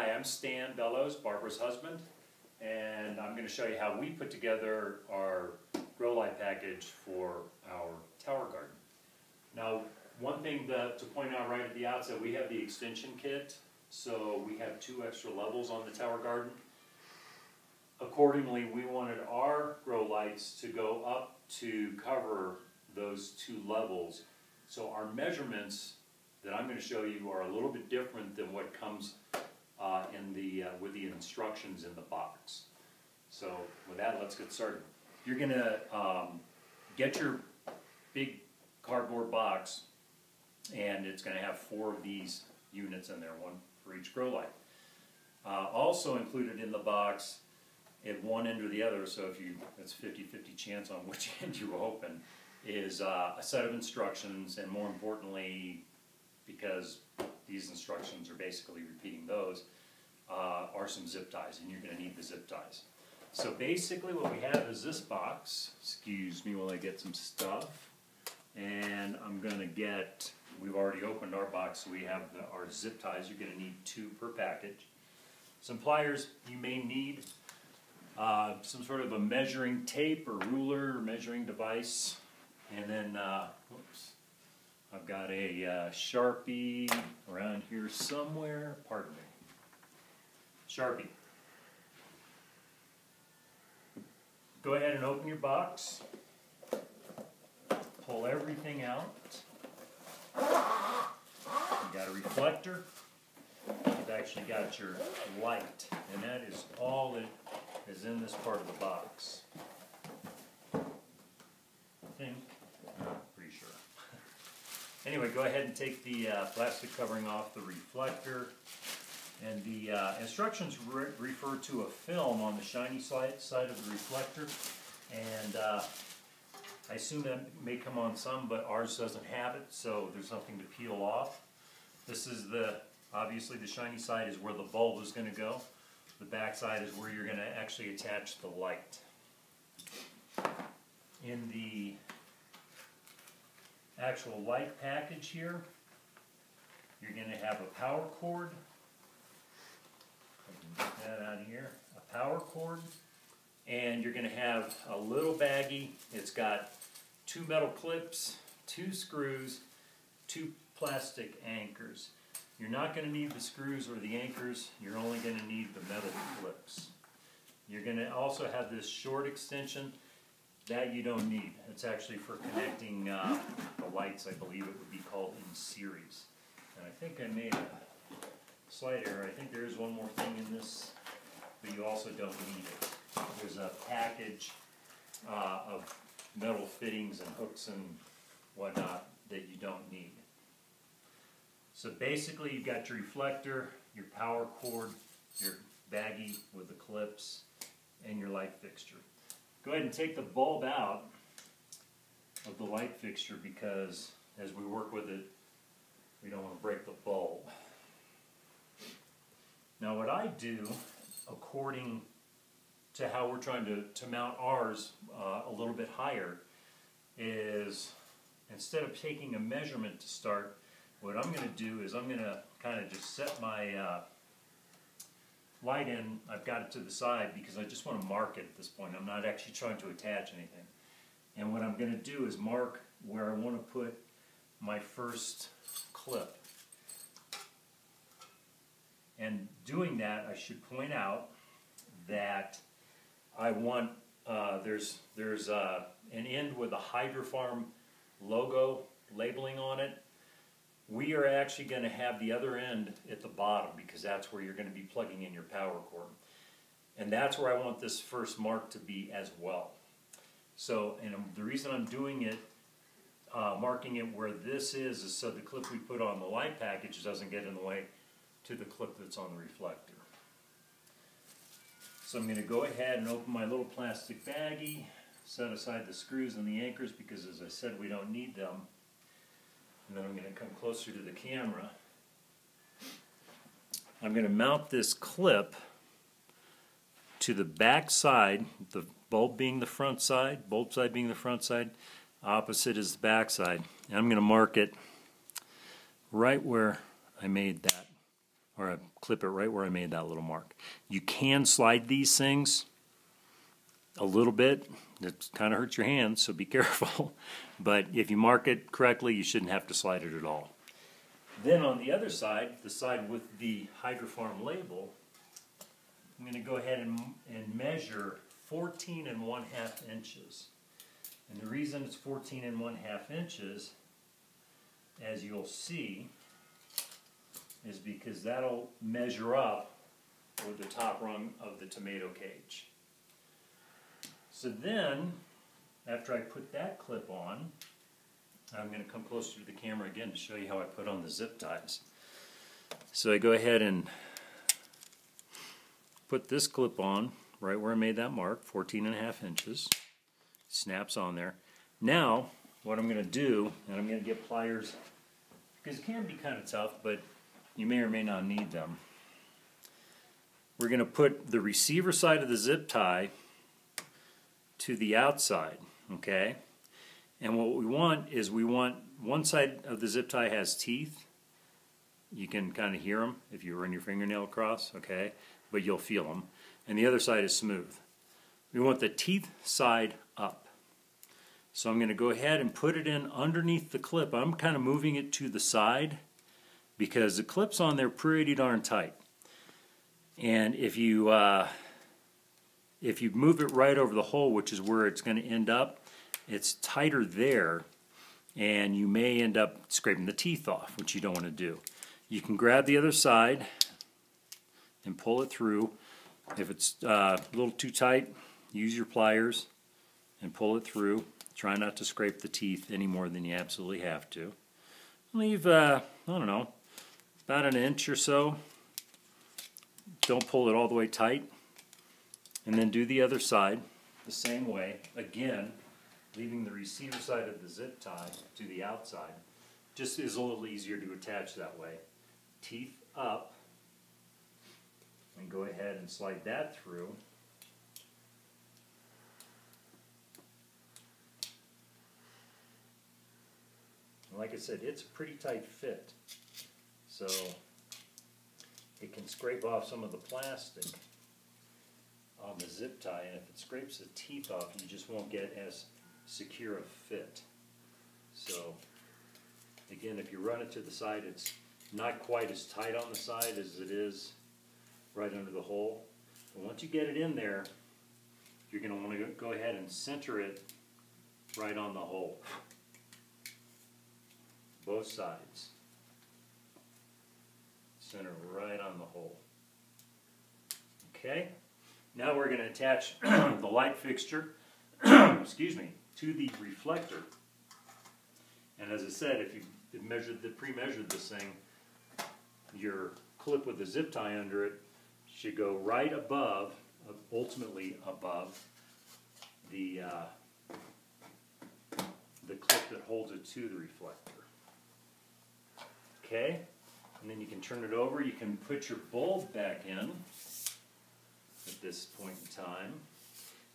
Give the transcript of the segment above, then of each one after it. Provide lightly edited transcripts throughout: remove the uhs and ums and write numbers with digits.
Hi, I'm Stan Bellows, Barbara's husband, and I'm going to show you how we put together our grow light package for our tower garden. Now, one thing to point out right at the outset, we have the extension kit, so we have 2 extra levels on the tower garden. Accordingly, we wanted our grow lights to go up to cover those 2 levels, so our measurements that I'm going to show you are a little bit different than what comes with the instructions in the box. So with that, let's get started. You're going to get your big cardboard box, and it's going to have 4 of these units in there, 1 for each grow light. Also included in the box at one end or the other, so if it's 50-50 chance on which end you open, is a set of instructions, and more importantly, because these instructions are basically repeating those, are some zip ties, and you're going to need the zip ties. So basically what we have is this box. Excuse me while I get some stuff. And I'm going to get, we've already opened our box, so we have our zip ties. You're going to need 2 per package. Some pliers. You may need some sort of a measuring tape or ruler or measuring device. And then, I've got a Sharpie around here somewhere. Pardon me. Sharpie. Go ahead and open your box. Pull everything out. You got a reflector. You've actually got your light, and that is all that is in this part of the box. I think. Pretty sure. Anyway, go ahead and take the plastic covering off the reflector. And the instructions refer to a film on the shiny side of the reflector. And I assume that may come on some, but ours doesn't have it, so there's nothing to peel off. This is obviously the shiny side is where the bulb is going to go. The back side is where you're going to actually attach the light. In the actual light package here, you're going to have a power cord. Get that out of here. A power cord, and you're going to have a little baggie. It's got 2 metal clips, 2 screws, 2 plastic anchors. You're not going to need the screws or the anchors. You're only going to need the metal clips. You're going to also have this short extension. That you don't need. It's actually for connecting the lights. I believe it would be called in series. And I think I made a slight error. I think there is one more thing in this, but you also don't need it. There's a package of metal fittings and hooks and whatnot that you don't need. So basically you've got your reflector, your power cord, your baggie with the clips, and your light fixture. Go ahead and take the bulb out of the light fixture because as we work with it, we don't want to break the bulb. Now what I do, according to how we're trying to mount ours a little bit higher, is instead of taking a measurement to start, what I'm going to do is I'm going to kind of just set my light in. I've got it to the side because I just want to mark it at this point. I'm not actually trying to attach anything. And what I'm going to do is mark where I want to put my first clip. And doing that, I should point out that I want, there's an end with a Hydrofarm logo labeling on it. We are actually going to have the other end at the bottom because that's where you're going to be plugging in your power cord. And that's where I want this first mark to be as well. So, and the reason I'm doing it, marking it where this is so the clip we put on the light package doesn't get in the way to the clip that's on the reflector. So I'm going to go ahead and open my little plastic baggie, set aside the screws and the anchors because, as I said, we don't need them. And then I'm going to come closer to the camera. I'm going to mount this clip to the back side, the bulb being the front side, bulb side being the front side, opposite is the back side. And I'm going to mark it right where I made that or I clip it right where I made that little mark. You can slide these things a little bit. It kind of hurts your hands, so be careful. But if you mark it correctly, you shouldn't have to slide it at all. Then on the other side, the side with the Hydrofarm label, I'm going to go ahead and measure 14 1/2 inches. And the reason it's 14 1/2 inches, as you'll see, is because that'll measure up with the top rung of the tomato cage. So then, after I put that clip on, I'm going to come closer to the camera again to show you how I put on the zip ties. So I go ahead and put this clip on right where I made that mark, 14 1/2 inches. Snaps on there. Now, what I'm going to do, and I'm going to get pliers, because it can be kind of tough, but you may or may not need them. We're going to put the receiver side of the zip tie to the outside, okay? And what we want is one side of the zip tie has teeth. You can kind of hear them if you run your fingernail across, okay? But you'll feel them. And the other side is smooth. We want the teeth side up. So I'm going to go ahead and put it in underneath the clip. I'm kind of moving it to the side because the clip's on there pretty darn tight. And if you move it right over the hole, which is where it's going to end up, it's tighter there, and you may end up scraping the teeth off, which you don't want to do. You can grab the other side and pull it through. If it's a little too tight, use your pliers and pull it through. Try not to scrape the teeth any more than you absolutely have to. Leave, I don't know, about an inch or so. Don't pull it all the way tight. And then do the other side the same way. Again, leaving the receiver side of the zip tie to the outside. Just is a little easier to attach that way. Teeth up. And go ahead and slide that through. Like I said, it's a pretty tight fit, so it can scrape off some of the plastic on the zip tie, and if it scrapes the teeth off, you just won't get as secure a fit. So again, if you run it to the side, it's not quite as tight on the side as it is right under the hole. But once you get it in there, you're going to want to go ahead and center it right on the hole. Both sides. Center right on the hole. Okay, now we're going to attach the light fixture excuse me, to the reflector. And as I said, if you pre-measured this thing, your clip with the zip tie under it should go right above, ultimately above, the clip that holds it to the reflector. Okay, and then you can turn it over. You can put your bulb back in at this point in time.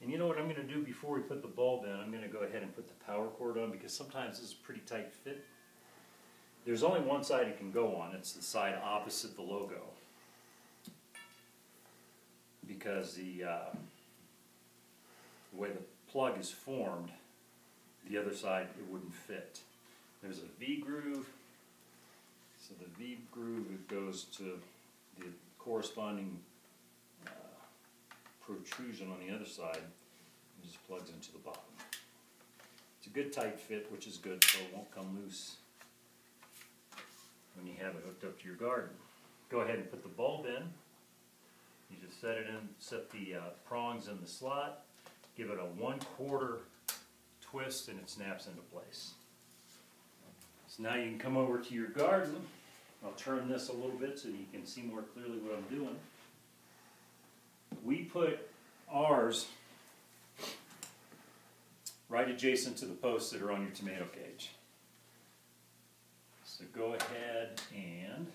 And you know what I'm going to do before we put the bulb in? I'm going to go ahead and put the power cord on, because sometimes this is a pretty tight fit. There's only one side it can go on. It's the side opposite the logo. Because the way the plug is formed, the other side it wouldn't fit. There's a V-groove. So the V-groove, it goes to the corresponding protrusion on the other side, and just plugs into the bottom. It's a good tight fit, which is good, so it won't come loose when you have it hooked up to your garden. Go ahead and put the bulb in. You just set it in, set the prongs in the slot, give it a 1/4 twist, and it snaps into place. So now you can come over to your garden. I'll turn this a little bit so you can see more clearly what I'm doing. We put ours right adjacent to the posts that are on your tomato cage. So go ahead and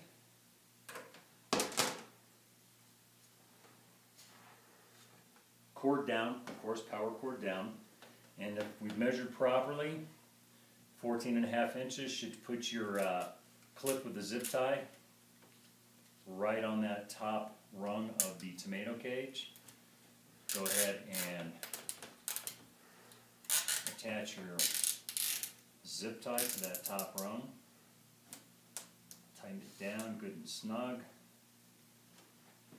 cord down, of course, power cord down. And if we've measured properly, 14 1/2 inches should put your clip with the zip tie right on that top rung of the tomato cage. Go ahead and attach your zip tie to that top rung. Tighten it down good and snug.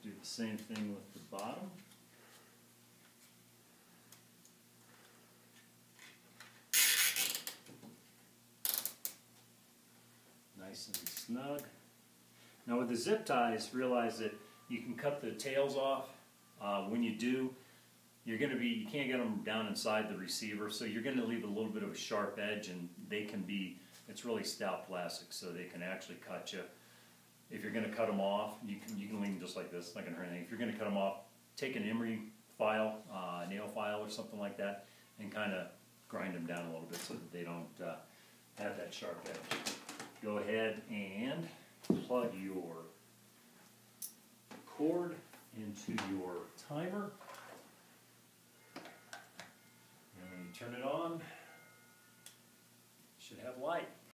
Do the same thing with the bottom. Nice and snug. Now with the zip ties, realize that you can cut the tails off. When you do, you can't get them down inside the receiver, so you're going to leave a little bit of a sharp edge, and it's really stout plastic, so they can actually cut you. If you're going to cut them off, you can leave them just like this, it's not going to hurt anything. If you're going to cut them off, take an emery file, nail file or something like that, and kind of grind them down a little bit so that they don't have that sharp edge. Go ahead and plug your cord into your timer. And when you turn it on, it should have light.